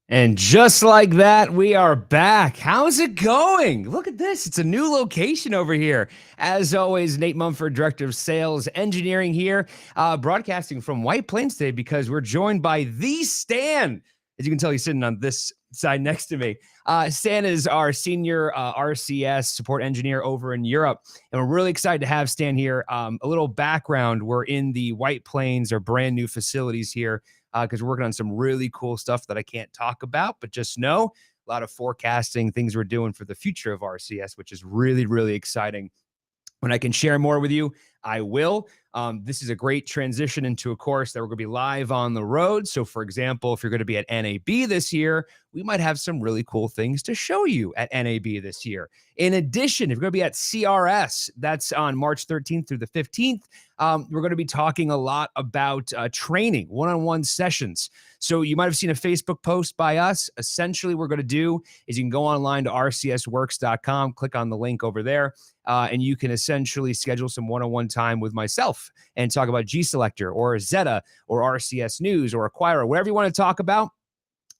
And just like that, we are back. How's it going? Look at this. It's a new location over here. As always, Nate Mumford, Director of Sales Engineering here, broadcasting from White Plains today because we're joined by the Stan. As you can tell, he's sitting on this side next to me. Stan is our Senior RCS Support Engineer over in Europe. And we're really excited to have Stan here. A little background, we're in the White Plains, our brand new facilities here, because we're working on some really cool stuff that I can't talk about, but just know a lot of forecasting, things we're doing for the future of RCS, which is really, really exciting. When I can share more with you, I will. This is a great transition into a course that we're going to be live on the road. So, for example, if you're going to be at NAB this year, we might have some really cool things to show you at NAB this year. In addition, if you're going to be at CRS, that's on March 13th through the 15th, we're going to be talking a lot about training, one-on-one sessions. So you might have seen a Facebook post by us. Essentially, what we're going to do is you can go online to rcsworks.com, click on the link over there, and you can essentially schedule some one-on-one time with myself and talk about G-Selector or Zetta or RCS News or Acquira, whatever you want to talk about.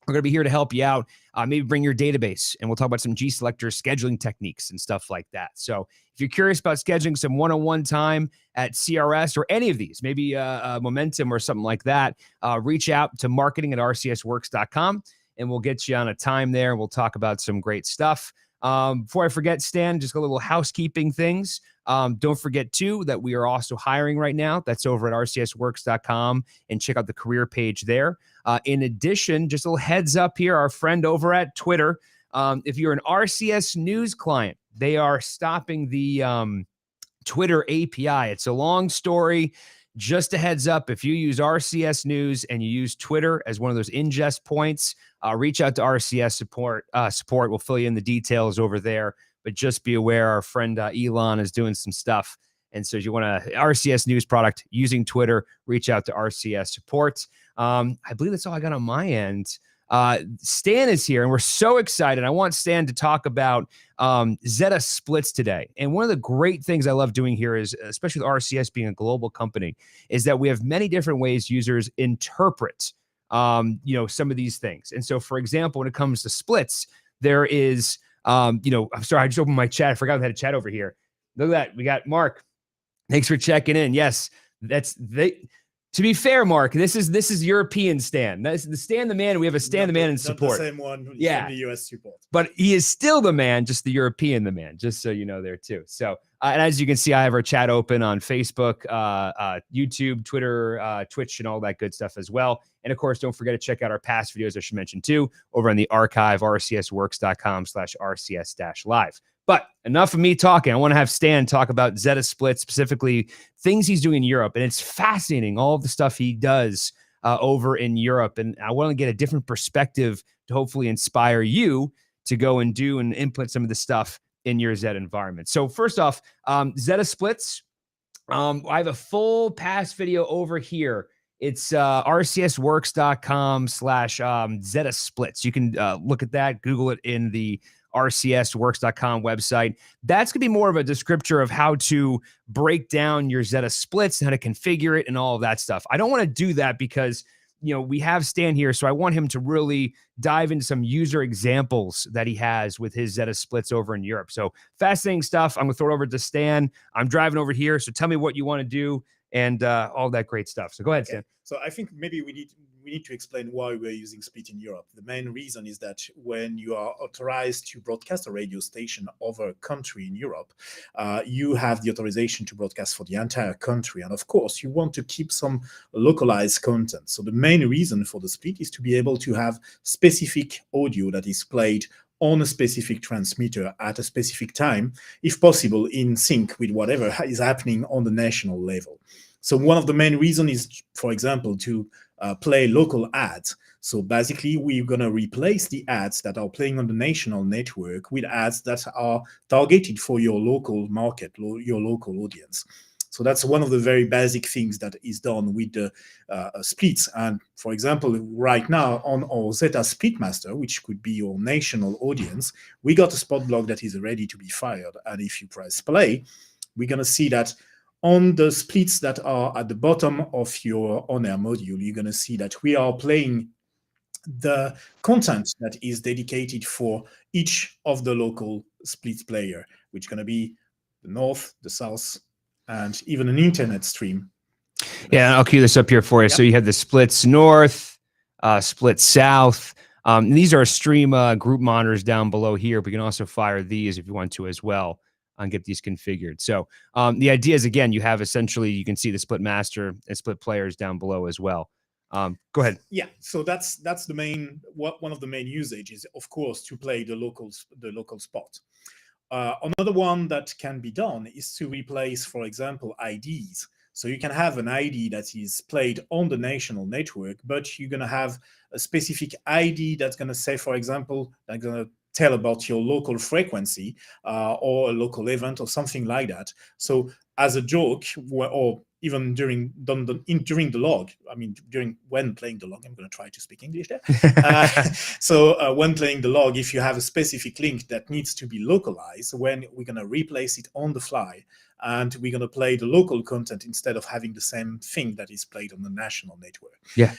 We're going to be here to help you out. Maybe bring your database, and we'll talk about some G-Selector scheduling techniques and stuff like that. So if you're curious about scheduling some one-on-one time at CRS or any of these, maybe Momentum or something like that, reach out to marketing@rcsworks.com, and we'll get you on a time there, and we'll talk about some great stuff. Before I forget, Stan, just a little housekeeping things. Don't forget, too, that we are also hiring right now. That's over at rcsworks.com, and check out the career page there. In addition, just a little heads up here, our friend over at Twitter, if you're an RCS News client, they are stopping the Twitter API. It's a long story. Just a heads up, if you use RCS News and you use Twitter as one of those ingest points, reach out to RCS support. We'll fill you in the details over there. But just be aware, our friend Elon is doing some stuff. And so if you want a RCS News product using Twitter, reach out to RCS support. I believe that's all I got on my end. Stan is here, and we're so excited. I want Stan to talk about Zetta Splits today. And one of the great things I love doing here is, especially with RCS being a global company, is that we have many different ways users interpret some of these things. And so, for example, when it comes to splits, there is I'm sorry, I just opened my chat. I forgot I had a chat over here. Look at that. We got Mark. Thanks for checking in. Yes, to be fair, Mark, this is European Stan. That's the Stan the Man. We have a Stan the Man in support. Not the same one. Yeah, the US support. But he is still the man, just the European the man. Just so you know there too. So, and as you can see, I have our chat open on Facebook, YouTube, Twitter, Twitch, and all that good stuff as well. And of course, don't forget to check out our past videos I should mention too over on the archive, rcsworks.com/rcs-live. But enough of me talking. I want to have Stan talk about Zetta Splits, specifically things he's doing in Europe. And it's fascinating, all of the stuff he does over in Europe. And I want to get a different perspective to hopefully inspire you to go and do and input some of the stuff in your Zetta environment. So first off, Zetta Splits, I have a full past video over here. It's rcsworks.com/Zetta Splits. You can look at that, Google it in the rcsworks.com website. That's going to be more of a descriptor of how to break down your Zetta Splits and how to configure it and all of that stuff. I don't want to do that because we have Stan here, so I want him to really dive into some user examples that he has with his Zetta Splits over in Europe. So fascinating stuff. I'm going to throw it over to Stan. I'm driving over here, so tell me what you want to do and all that great stuff. So go ahead, Stan. So I think maybe we need to explain why we're using Split in Europe. The main reason is that when you are authorized to broadcast a radio station over a country in Europe, you have the authorization to broadcast for the entire country. And of course, you want to keep some localized content. So the main reason for the split is to be able to have specific audio that is played on a specific transmitter at a specific time, if possible, in sync with whatever is happening on the national level. So one of the main reasons is, for example, to play local ads. So basically, we're going to replace the ads that are playing on the national network with ads that are targeted for your local market, your local audience. So that's one of the very basic things that is done with the splits. And for example, right now on our Zetta Split Master, which could be your national audience, we got a spot block that is ready to be fired. And if you press play, we're going to see that on the splits that are at the bottom of your on-air module, you're going to see that we are playing the content that is dedicated for each of the local split player, which is going to be the north, the south, and even an internet stream. Yeah, I'll cue this up here for you. Yep. So you have the splits north, splits south. These are stream group monitors down below here. We can also fire these if you want to as well and get these configured. So the idea is, again, you have essentially, you can see the split master and split players down below as well. Go ahead. Yeah, so that's the main, one of the main usages, of course, to play the local spot. Another one that can be done is to replace, for example, IDs. So you can have an ID that is played on the national network, but you're going to have a specific ID that's going to say, for example, that's going to tell about your local frequency or a local event or something like that. So as a joke, or even during the log, I mean, when playing the log, I'm going to try to speak English there. So when playing the log, if you have a specific link that needs to be localized, when we're going to replace it on the fly, and we're going to play the local content instead of having the same thing that is played on the national network. Yeah.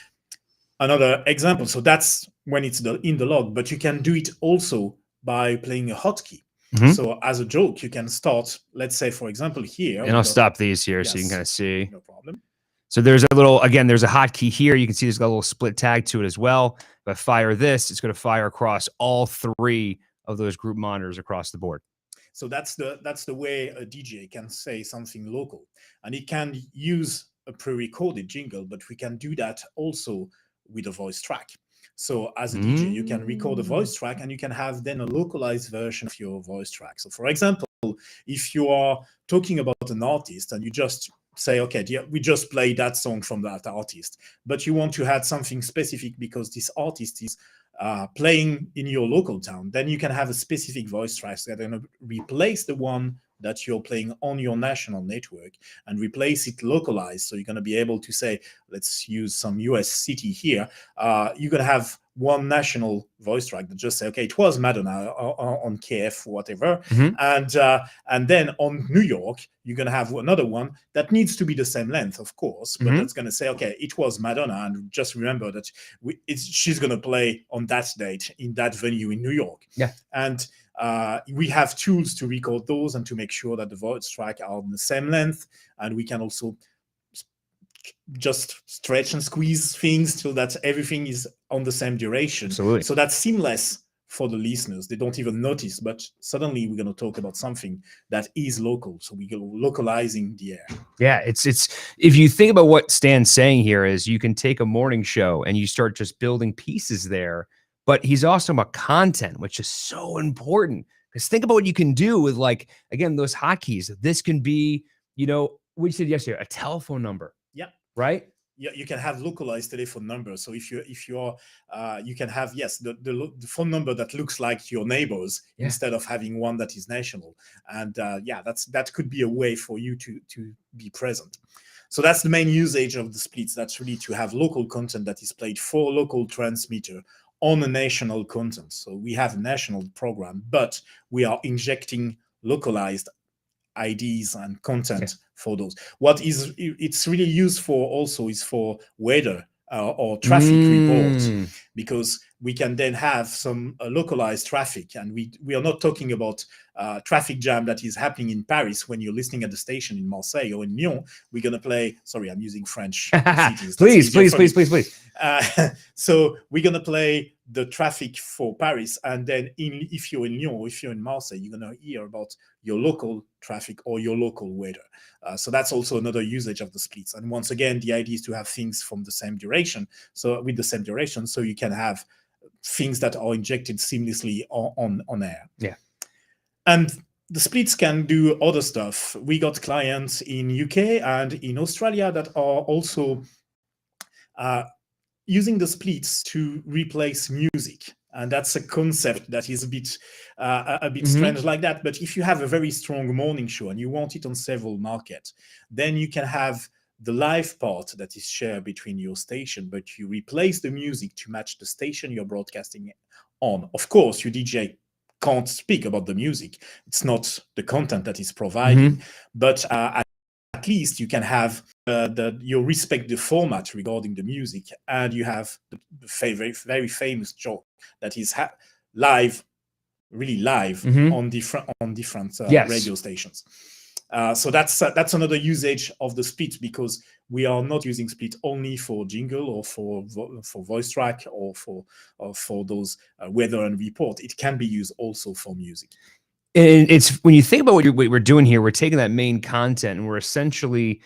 Another example, so that's when it's in the log, but you can do it also by playing a hotkey. Mm-hmm. So as a joke, you can start, let's say, for example, here. And I'll stop these here so you can kind of see. No problem. So there's a little, again, there's a hotkey here. You can see there's got a little split tag to it as well. If I fire this, it's going to fire across all three of those group monitors across the board. So that's the way a DJ can say something local. And it can use a pre-recorded jingle, but we can do that also with a voice track. So as a DJ, you can record a voice track and you can have then a localized version of your voice track. So for example, if you are talking about an artist and you just say, okay, we just play that song from that artist, but you want to add something specific because this artist is playing in your local town, then you can have a specific voice track that are going to replace the one that you're playing on your national network and replace it localized. So you're going to be able to say, let's use some US city here. You're going to have one national voice track that just say, okay, it was Madonna on KF, whatever. Mm-hmm. And then on New York, you're going to have another one that needs to be the same length, of course, but that's going to say, okay, it was Madonna. And just remember that she's going to play on that date in that venue in New York. Yeah. And we have tools to record those and to make sure that the voice track are on the same length. And we can also just stretch and squeeze things so that everything is on the same duration. Absolutely. So that's seamless for the listeners. They don't even notice, but suddenly we're going to talk about something that is local. So we go localizing the air. Yeah, it's if you think about what Stan's saying here is you can take a morning show and you start just building pieces there, but he's also about content, which is so important. Because think about what you can do with, like, again, those hotkeys. This can be, you know, we said yesterday, a telephone number. Yeah. Right? Yeah, you can have localized telephone numbers. So if you're you can have, yes, the phone number that looks like your neighbors instead of having one that is national. And that could be a way for you to be present. So that's the main usage of the splits. That's really to have local content that is played for local transmitter on a national content. So we have a national program, but we are injecting localized IDs and content for those. What it's really used for also is for weather or traffic reports, because we can then have some localized traffic, and we are not talking about traffic jam that is happening in Paris when you're listening at the station in Marseille or in Lyon. We're going to play, sorry, I'm using French cities. Please. So we're going to play the traffic for Paris, and then if you're in Lyon or if you're in Marseille, you're going to hear about your local traffic or your local weather. So that's also another usage of the splits. And once again, the idea is to have things from the same duration. So with the same duration, so you can have things that are injected seamlessly on air. Yeah. And the splits can do other stuff. We got clients in UK and in Australia that are also using the splits to replace music. And that's a concept that is a bit strange like that. But if you have a very strong morning show and you want it on several markets, then you can have the live part that is shared between your station, but you replace the music to match the station you're broadcasting on. Of course, your DJ can't speak about the music. It's not the content that is providing, but at least you can have you respect the format regarding the music, and you have the very famous joke that is live, really live on different radio stations. So that's another usage of the split, because we are not using split only for jingle or for voice track or for those weather and report. It can be used also for music. And it's, when you think about what we're doing here, we're taking that main content and we're essentially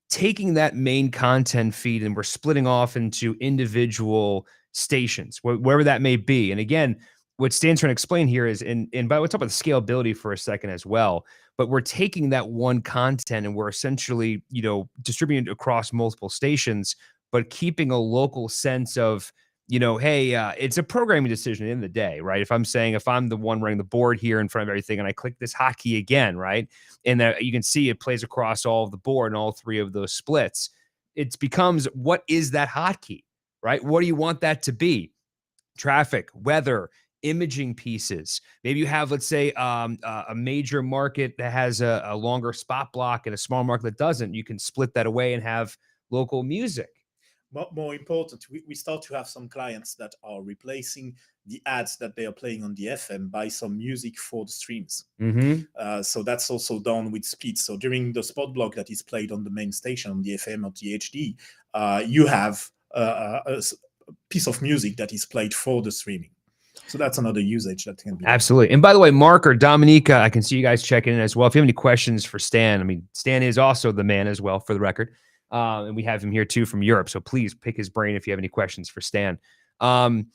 taking that main content feed and we're splitting off into individual stations, wherever that may be. And again, what Stan's trying to explain here is, and by the way, we'll talk about the scalability for a second as well, but we're taking that one content and we're essentially, distributing it across multiple stations, but keeping a local sense of, hey, it's a programming decision at the end of the day, right? If I'm the one running the board here in front of everything and I click this hotkey again, right? And you can see it plays across all of the board and all three of those splits. It becomes, what is that hotkey, right? What do you want that to be? Traffic, weather, imaging pieces. Maybe you have, let's say, a major market that has a longer spot block and a small market that doesn't. You can split that away and have local music. But more important, we start to have some clients that are replacing the ads that they are playing on the FM by some music for the streams. So that's also done with split. So during the spot block that is played on the main station, on the FM or the HD, you have a piece of music that is played for the streaming. So that's another usage that can be absolutely. And by the way, Mark or Dominica, I can see you guys checking in as well. If you have any questions for Stan, I mean, Stan is also the man as well, for the record. And we have him here too from Europe. So please pick his brain if you have any questions for Stan. And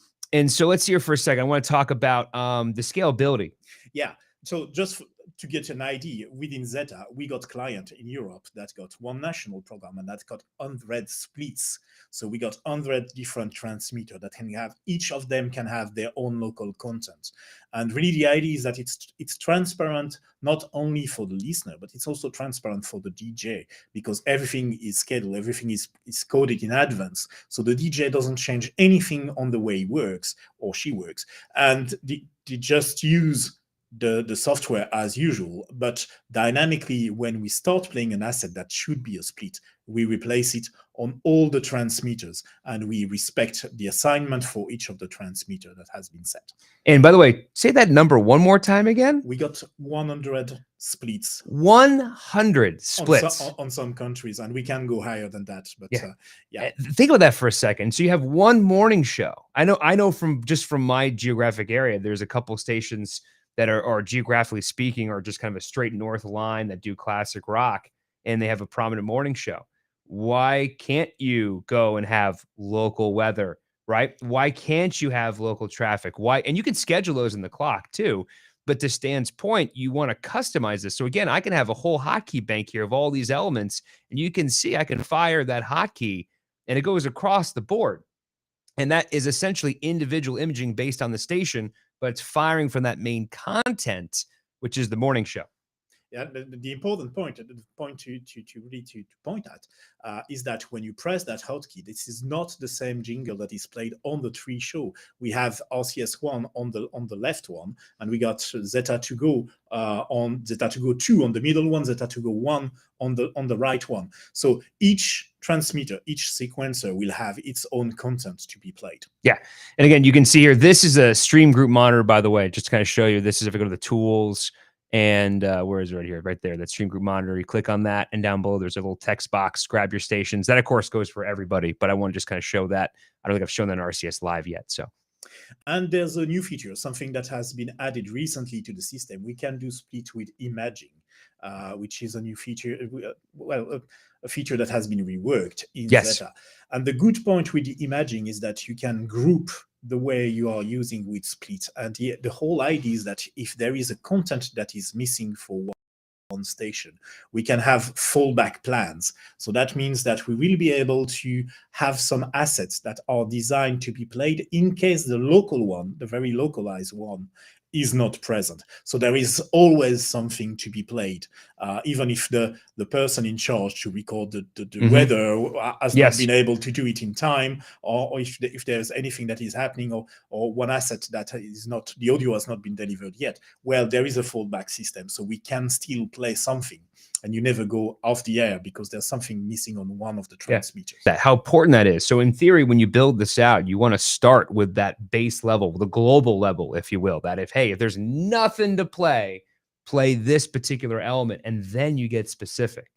so let's hear for a second. I want to talk about the scalability. Yeah. So just to get an idea, within Zetta, we got client in Europe that got one national program and that got 100 splits. So we got 100 different transmitter that can have, each of them can have their own local content. And really the idea is that it's transparent, not only for the listener, but it's also transparent for the DJ, because everything is scheduled, everything is coded in advance. So the DJ doesn't change anything on the way he works or she works. And they just use the software as usual, but dynamically, when we start playing an asset that should be a split, we replace it on all the transmitters, and we respect the assignment for each of the transmitter that has been set. And by the way, say that number one more time again. We got 100 splits. 100 splits on some countries, and we can go higher than that. But yeah. Think about that for a second. So you have one morning show. I know from my geographic area, there's a couple stations that are geographically speaking, or just kind of a straight north line that do classic rock, and they have a prominent morning show. Why can't you go and have local weather, right? Why can't you have local traffic? Why? And you can schedule those in the clock too. But to Stan's point, you want to customize this. So again, I can have a whole hotkey bank here of all these elements, and you can see I can fire that hotkey and it goes across the board. And that is essentially individual imaging based on the station, but it's firing from that main content, which is the morning show. Yeah, the important point, the point to really point at is that when you press that hotkey, this is not the same jingle that is played on the tree show. We have RCS 1 on the left one, and we got Zetta to go on Zetta to go 2 on the middle one, Zetta to go 1 on the right one. So each transmitter, each sequencer will have its own content to be played. Yeah. And again, you can see here, this is a stream group monitor, by the way, just to kind of show you. This is if I go to the tools, and where is it? Right here, right there, that stream group monitor. You click on that, and down below there's a little text box, grab your stations. That of course goes for everybody, but I want to just kind of show that. I don't think I've shown that on RCS Live yet. So, and there's a new feature, something that has been added recently to the system. We can do split with imaging, which is a new feature, a feature that has been reworked in Zetta. And the good point with the imaging is that you can group the way you are using with split. And the whole idea is that if there is a content that is missing for one on station. We can have fallback plans. So that means that we will be able to have some assets that are designed to be played in case the local one, the very localized one, is not present. So there is always something to be played, even if the person in charge to record the weather has not been able to do it in time, or if there's anything that is happening, or one asset that is not, the audio has not been delivered yet, well, there is a fallback system, so we can still play something. And you never go off the air because there's something missing on one of the transmitters. How important that is. So in theory, when you build this out, you want to start with that base level, the global level, if you will, that if there's nothing to play this particular element, and then you get specific.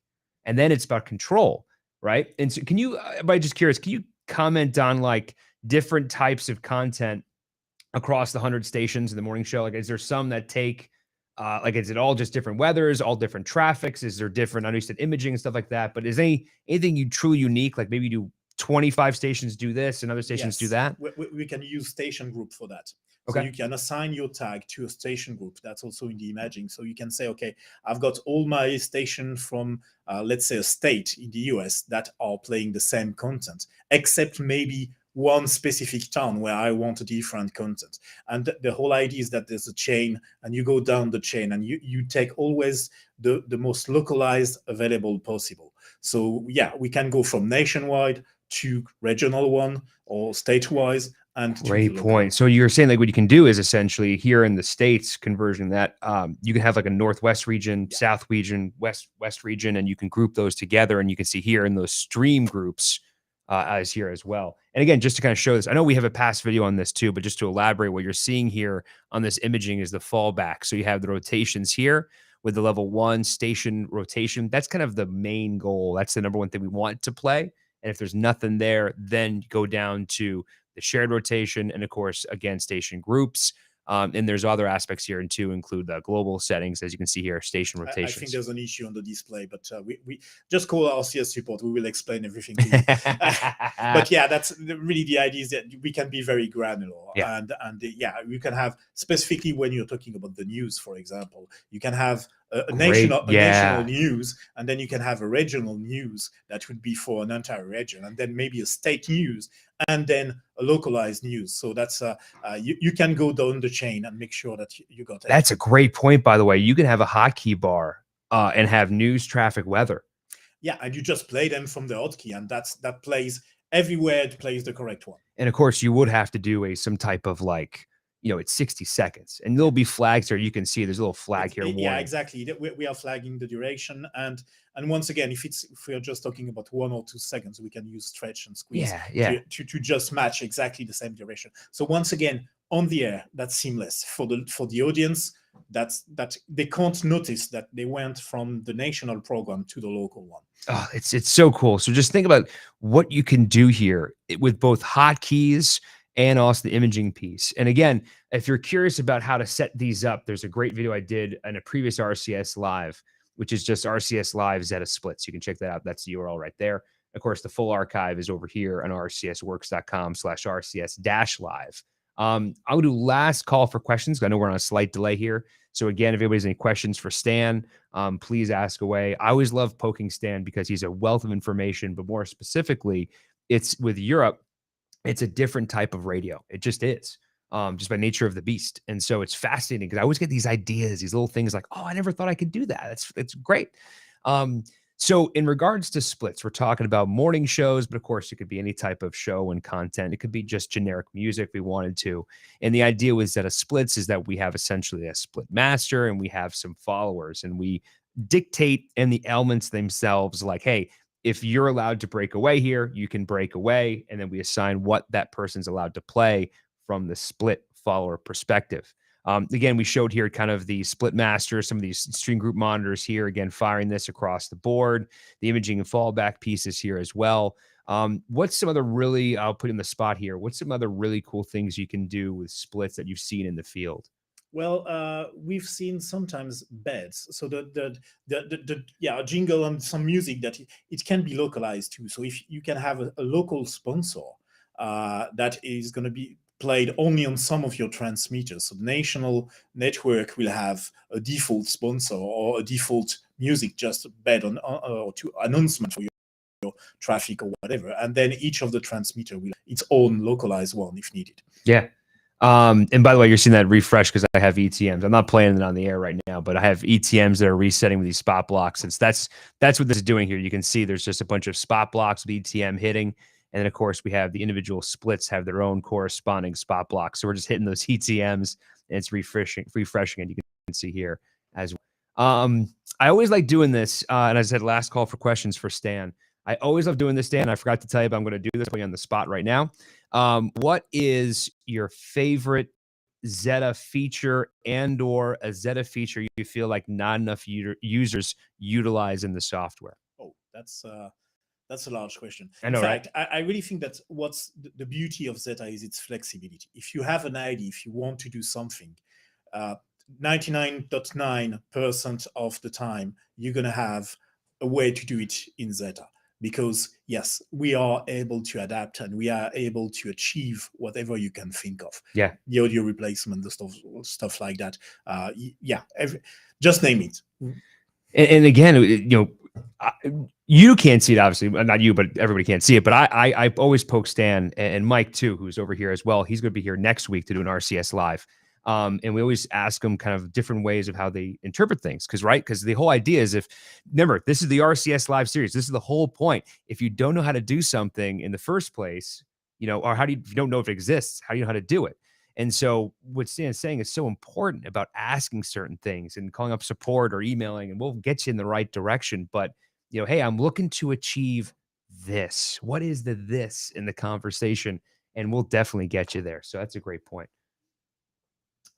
And then it's about control, right? And so can you, I'm just curious, can you comment on like different types of content across the 100 stations in the morning show? Like, is there some that take, like, is it all just different weathers, all different traffics? Is there different, I know you said imaging and stuff like that, but is anything you truly unique? Like maybe you do 25 stations do this and other stations do that? We can use station group for that. Okay. So you can assign your tag to a station group. That's also in the imaging. So you can say, okay, I've got all my stations from, let's say, a state in the US that are playing the same content, except maybe one specific town where I want a different content. And the whole idea is that there's a chain, and you go down the chain, and you take always the most localized available possible. So yeah, we can go from nationwide to regional one or statewise. And great point. So you're saying like what you can do is essentially here in the States conversion that you can have like a Northwest region, South region, West region, and you can group those together, and you can see here in those stream groups as here as well. And again, just to kind of show this, I know we have a past video on this too, but just to elaborate, what you're seeing here on this imaging is the fallback. So you have the rotations here with the level 1 station rotation. That's kind of the main goal. That's the number one thing we want to play. And if there's nothing there, then go down to the shared rotation, and of course, again, station groups. And there's other aspects here, and to include the global settings, as you can see here, station rotations. I think there's an issue on the display, but we just call RCS support. We will explain everything to you. But yeah, that's really the idea, is that we can be very granular. Yeah. And yeah, you can have, specifically when you're talking about the news, for example, you can have a national news, and then you can have a regional news that would be for an entire region, and then maybe a state news, and then a localized news. So that's you can go down the chain and make sure that you got it. That's a great point, by the way. You can have a hotkey bar and have news, traffic, weather. Yeah, and you just play them from the hotkey, and that plays everywhere. It plays the correct one. And of course, you would have to do some type of like, it's 60 seconds, and there'll be flags there. You can see there's a little flag here. Yeah, exactly. We are flagging the duration, and once again, if we are just talking about 1 or 2 seconds, we can use stretch and squeeze to just match exactly the same duration. So once again, on the air, that's seamless for the audience. That they can't notice that they went from the national program to the local one. Oh, it's so cool. So just think about what you can do here with both hotkeys and also the imaging piece. And again, if you're curious about how to set these up, there's a great video I did in a previous RCS Live, which is just RCS Live Zetta Splits. You can check that out. That's the URL right there. Of course, the full archive is over here on rcsworks.com/RCS-live. I'll do last call for questions. I know we're on a slight delay here. So again, if anybody has any questions for Stan, please ask away. I always love poking Stan because he's a wealth of information, but more specifically, it's with Europe. It's a different type of radio. It just is, just by nature of the beast. And so it's fascinating because I always get these ideas, these little things like, oh, I never thought I could do that. It's great. So in regards to splits, we're talking about morning shows, but of course it could be any type of show and content. It could be just generic music if we wanted to. And the idea was that a splits is that we have essentially a split master and we have some followers, and we dictate in the elements themselves like, hey, if you're allowed to break away here, you can break away. And then we assign what that person's allowed to play from the split follower perspective. Again, we showed here kind of the split master, some of these stream group monitors here, again, firing this across the board, the imaging and fallback pieces here as well. What's some other really, I'll put in the spot here, what's some other really cool things you can do with splits that you've seen in the field? Well, we've seen sometimes beds. So a jingle and some music that it can be localized too. So if you can have a local sponsor that is going to be played only on some of your transmitters. So the national network will have a default sponsor or a default music just bed on to announcement for your traffic or whatever, and then each of the transmitter will have its own localized one if needed. Yeah. And by the way, you're seeing that refresh because I have ETMs. I'm not playing it on the air right now, but I have ETMs that are resetting with these spot blocks. That's what this is doing here. You can see there's just a bunch of spot blocks with ETM hitting. And then, of course, we have the individual splits have their own corresponding spot blocks. So we're just hitting those ETMs, and it's refreshing, and you can see here as well. I always like doing this, and as I said, last call for questions for Stan. I always love doing this, Stan. I forgot to tell you, but I'm going to do this on the spot right now. What is your favorite Zetta feature and/or a Zetta feature you feel like not enough users utilize in the software? Oh, that's a large question. I know, in fact, right? I really think that what's the beauty of Zetta is its flexibility. If you have an ID, if you want to do something, 99.9% of the time, you're going to have a way to do it in Zetta. Because yes, we are able to adapt and we are able to achieve whatever you can think of. Yeah. The audio replacement, the stuff like that. Just name it. And again, you can't see it, obviously, not you, but everybody can't see it. But I always poke Stan and Mike too, who's over here as well. He's going to be here next week to do an RCS live. And we always ask them kind of different ways of how they interpret things. Because the whole idea is remember, this is the RCS live series. This is the whole point. If you don't know how to do something in the first place, or if you don't know if it exists, how do you know how to do it? And so what Stan's saying is so important about asking certain things and calling up support or emailing, and we'll get you in the right direction. But, hey, I'm looking to achieve this. What is this in the conversation? And we'll definitely get you there. So that's a great point.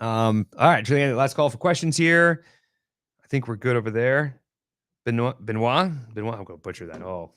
All right, Julian, last call for questions here. I think we're good over there. Benoit, I'm going to butcher that. Oh,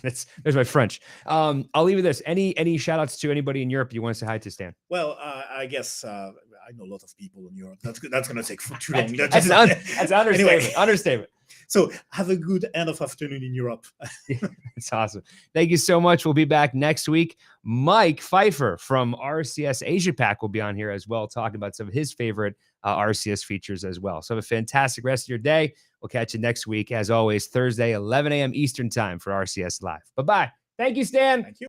there's my French. I'll leave you this. Any shout outs to anybody in Europe you want to say hi to, Stan? Well, I guess I know a lot of people in Europe. That's going to take too long. That's an understatement. Anyway. Understatement. So have a good end of afternoon in Europe. It's awesome. Thank you so much. We'll be back next week. Mike Pfeiffer from RCS Asia Pac will be on here as well, talking about some of his favorite RCS features as well. So have a fantastic rest of your day. We'll catch you next week, as always, Thursday, 11 a.m. Eastern time for RCS Live. Bye-bye. Thank you, Stan. Thank you.